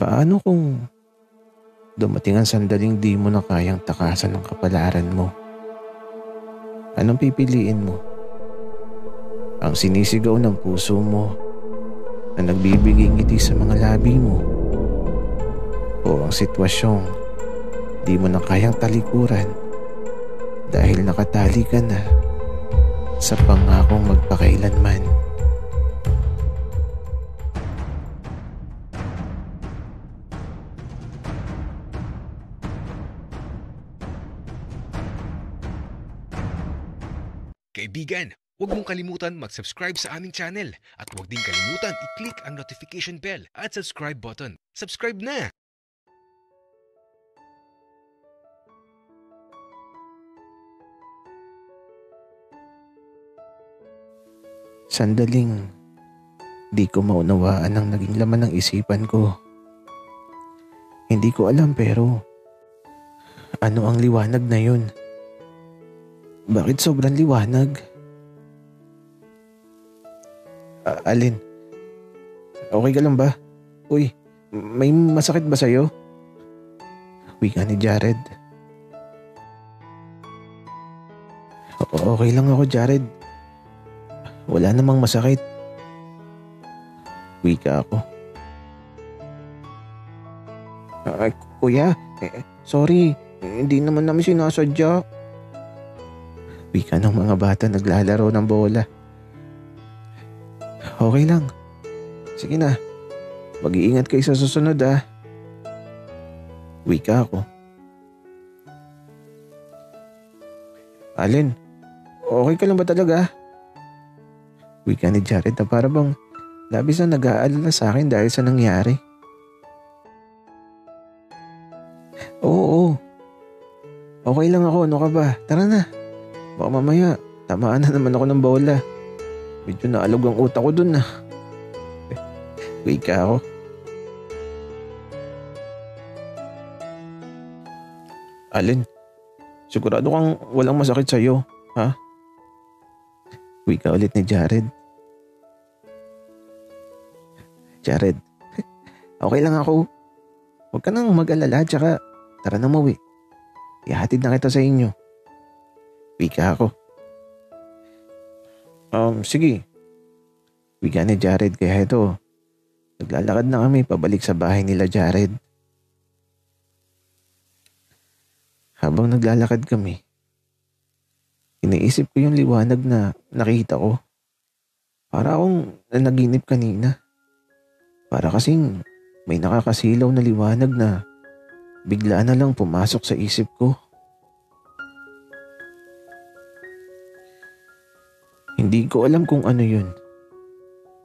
Paano kung dumating ang sandaling di mo na kayang takasan ng kapalaran mo? Anong pipiliin mo? Ang sinisigaw ng puso mo na nagbibigay ngiti sa mga labi mo? O ang sitwasyong di mo na kayang talikuran dahil nakatali ka na sa pangakong magpakailanman? Kaibigan, huwag mong kalimutan mag-subscribe sa aming channel at huwag din kalimutan i-click ang notification bell at subscribe button. Subscribe na! Sandaling di ko maunawaan ang naging laman ng isipan ko. Hindi ko alam pero ano ang liwanag na yun? Bakit sobrang liwanag? Alin? Okay ka lang ba? Uy, may masakit ba sa'yo? Wika ni Jared. Okay lang ako, Jared. Wala namang masakit. Wika ako. Kuya, sorry. Hindi naman namin sinasadya. Wika ng mga bata naglalaro ng bola. Okay lang. Sige na. Mag-iingat kayo sa susunod Wika ako. Alin, okay ka lang ba talaga? Wika ni Jared na para bang labis na nag-aalala sa akin dahil sa nangyari. Oo. Okay lang ako, ano ka ba? Tara na. Baka mamaya, tamaan na naman ako ng bola. Medyo naalog ang utak ko dun Wika ako. Alin, sigurado kang walang masakit sa'yo, ha? Wika ulit ni Jared. Jared, okay lang ako. Huwag ka nang mag-alala, tsaka tara na mauwi. Ihatid na kita sa inyo. Wika ako. Sige. Wika ni Jared kaya ito. Naglalakad na kami pabalik sa bahay nila Jared. Habang naglalakad kami, iniisip ko yung liwanag na nakita ko. Para akong nanaginip kanina. Para kasing may nakakasilaw na liwanag na bigla na lang pumasok sa isip ko. Hindi ko alam kung ano yun.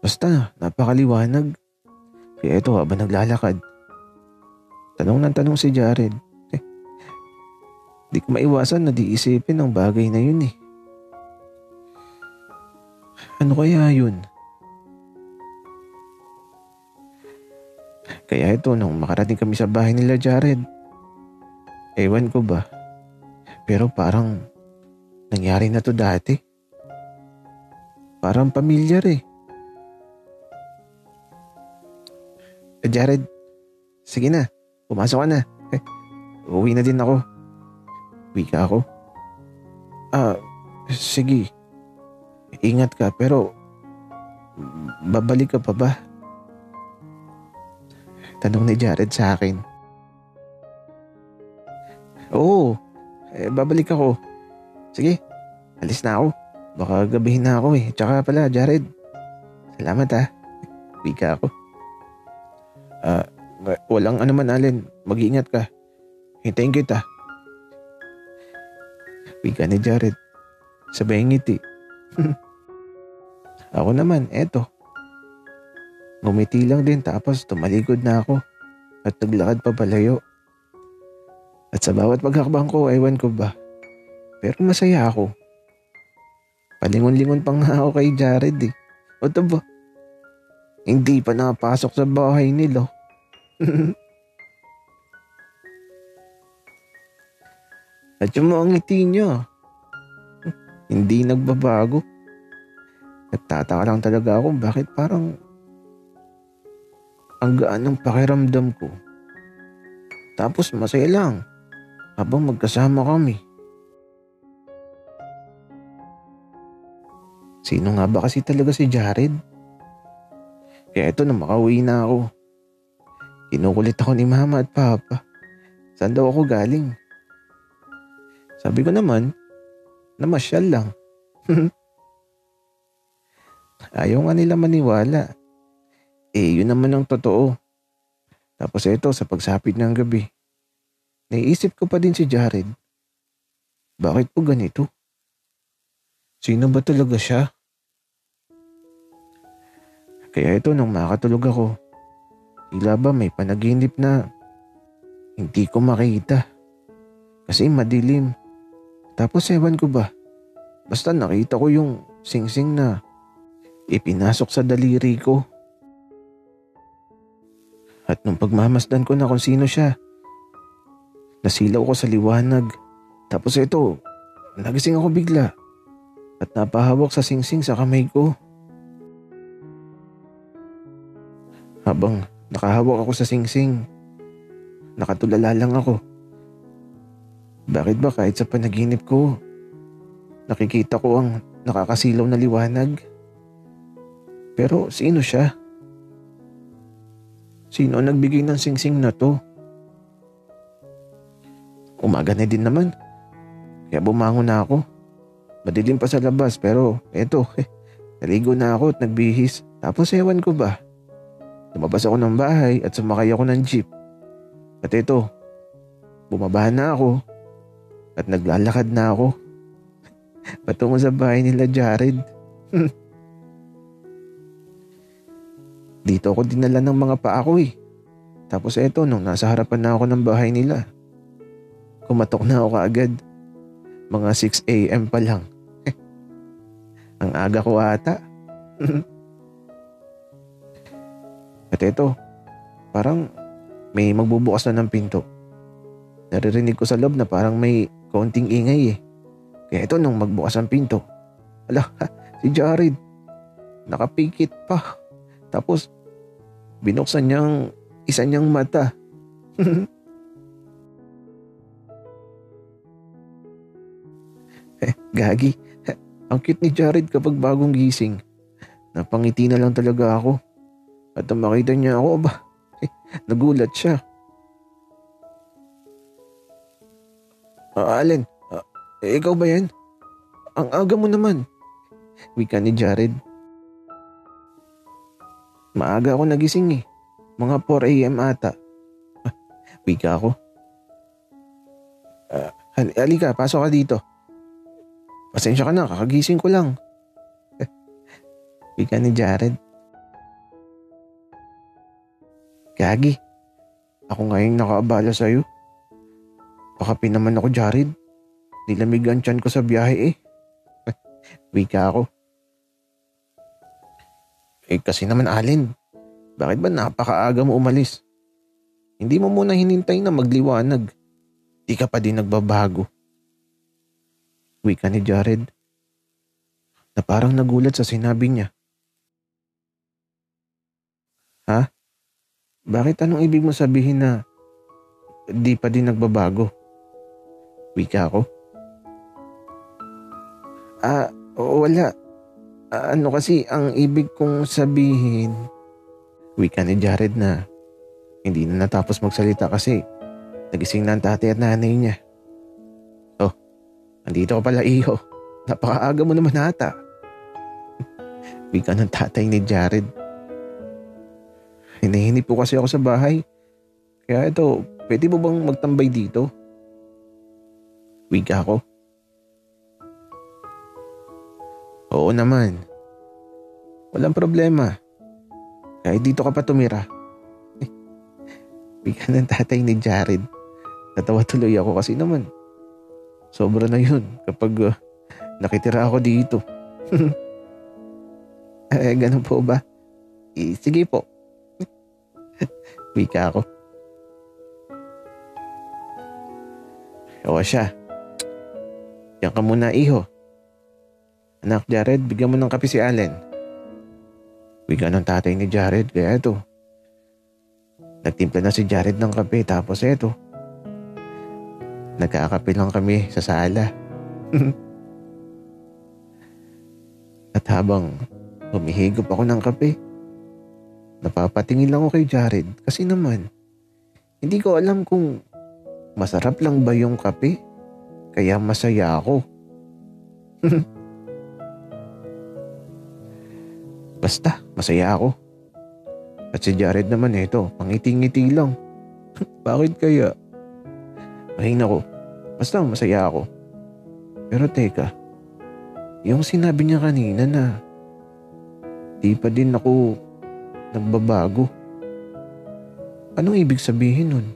Basta napakaliwanag. Kaya ito habang naglalakad, tanong ng tanong si Jared. Di ko maiwasan na diisipin ang bagay na yun Ano kaya yun? Kaya ito nung makarating kami sa bahay nila Jared, ewan ko ba, pero parang nangyari na to dati. Parang pamilyar Jared, sige na, pumasok ka na. Uwi na din ako. Wika ako. Sige. Ingat ka pero babalik ka pa ba? Tanong ni Jared sa akin. Oo, babalik ako. Sige, alis na ako. Baka gabihin na ako Tsaka pala, Jared. Salamat Wika ako. Walang anuman, Allen. Mag-iingat ka. Hintayin kita. Wika ni Jared. Sabay ngiti. Ako naman, eto. Ngumiti lang din tapos tumalikod na ako at naglakad pa palayo. At sa bawat paghakbang ko, ewan ko ba. Pero masaya ako. Palingon-lingon pa nga ako kay Jared O ba? Hindi pa napasok sa bahay nila. At yung mga ngiti niya, hindi nagbabago. Nagtataka lang talaga ako bakit parang Ang gaan ng pakiramdam ko. Tapos masaya lang habang magkasama kami. Sino nga ba kasi talaga si Jared? Kaya ito na makauwi na ako. Kinukulit ako ni Mama at Papa. Saan daw ako galing? Sabi ko naman, namasyal lang. Ayaw nga nila maniwala. Yun naman ang totoo. Tapos ito, sa pagsapit ng gabi, naiisip ko pa din si Jared. Bakit po ganito? Sino ba talaga siya? Kaya ito, nung makatulog ako, tila ba may panaginip na hindi ko makita. Kasi madilim. Tapos ewan ko ba, basta nakita ko yung singsing na ipinasok sa daliri ko. At nung pagmamasdan ko na kung sino siya, nasilaw ko sa liwanag. Tapos ito, nagising ako bigla at napahawak sa singsing sa kamay ko. Habang nakahawak ako sa singsing, nakatulala lang ako. Bakit ba kahit sa panaginip ko, nakikita ko ang nakakasilaw na liwanag? Pero sino siya? Sino ang nagbigay ng singsing na to? Umaga na din naman, kaya bumangon na ako. Madilim pa sa labas pero eto, naligo na ako at nagbihis. Tapos ewan ko ba, lumabas ako ng bahay at sumakay ako ng jeep. At eto, bumaba na ako at naglalakad na ako patungo sa bahay nila Jared. Dito ako dinala ng mga paa ko eh. Tapos eto, nung nasa harapan na ako ng bahay nila, kumatok na ako kaagad. Mga 6 a.m. pa lang. Ang aga ko ata. At eto, parang may magbubukas na ng pinto. Naririnig ko sa loob na parang may kaunting ingay eh. Kaya ito, nung magbukas ang pinto, ala, si Jared, nakapikit pa. Tapos, binuksan niyang isa niyang mata. Gagi, ang cute ni Jared kapag bagong gising. Napangiti na lang talaga ako. At nung makita niya ako, nagulat siya. Allen, ikaw ba yan? Ang aga mo naman. Wika ni Jared. Maaga ako nagising eh. Mga 4 a.m. ata. Wika ako. Halika, pasok ka dito. Pasensya ka na, kakagising ko lang. Wika ni Jared. Gagi, ako ngayong nakaabala sa'yo. Pakapin naman ako, Jared. Nilamig ang tiyan ko sa biyahe eh. Wika ako. Kasi naman Allen, bakit ba napakaaga mo umalis? Hindi mo muna hinintay na magliwanag. Di ka pa din nagbabago. Wika ni Jared, na parang nagulat sa sinabi niya. Ha? Bakit anong ibig mo sabihin na di pa din nagbabago? Wika ako. Wala. Ano kasi ang ibig kong sabihin? Wika ni Jared na hindi na natapos magsalita kasi nagising na ang tatay at nanay niya. Oh, andito ka pala iho. Napakaaga mo naman ata. Wika ng tatay ni Jared. Hinahinip po kasi ako sa bahay. Kaya ito, pwede mo bang magtambay dito? Wika ako. Oo naman. Walang problema. Kahit dito ka pa tumira. Wika ng tatay ni Jared. Natawa tuloy ako kasi naman sobra na yun kapag nakitira ako dito. Ganun po ba? Sige po. Wika ako. O siya. Diyan ka muna iho. Anak Jared, bigyan mo ng kape si Allen. Wika ng tatay ni Jared, kaya ito. Nagtimpla na si Jared ng kape tapos eto, nagkakape lang kami sa sala. At habang humihigop ako ng kape, napapatingin lang ako kay Jared kasi naman, hindi ko alam kung masarap lang ba yung kape kaya masaya ako. Basta, masaya ako. At si Jared naman pangiti-ngiti lang. Bakit kaya? Ay nako, basta masaya ako. Pero teka, yung sinabi niya kanina na di pa din ako nagbabago. Anong ibig sabihin nun?